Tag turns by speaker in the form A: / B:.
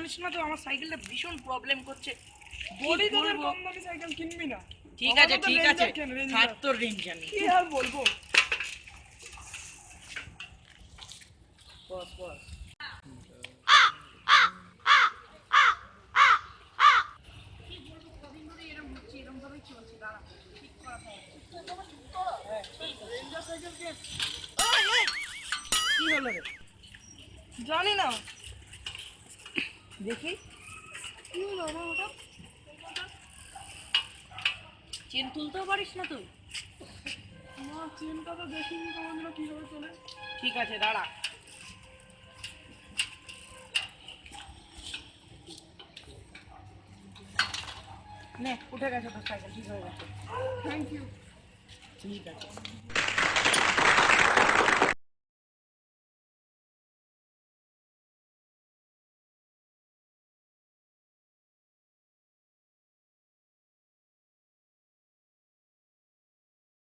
A: জানিস না তো আমার সাইকেলটা ভীষণ প্রবলেম করছে।
B: বলি তোদের কম দামি সাইকেল কিনবি না।
A: ঠিক আছে ঠিক আছে, থাক তোর রেঞ্জ আমি
B: কি আর বলবো।
A: বস বস কি হলো রে?
B: জানি না
A: দেখি
B: কি হলো রে ওটা।
A: চেন তুলতেও পারিস না তুই?
B: না চেনটা তো দেখিনি কোনোদিনও কিভাবে চলে।
A: ঠিক আছে দাঁড়া। নে উঠে গেছে তোর সাইকেল, ঠিক হয়ে গেছে।
B: Thank you.
A: ঠিক আছে।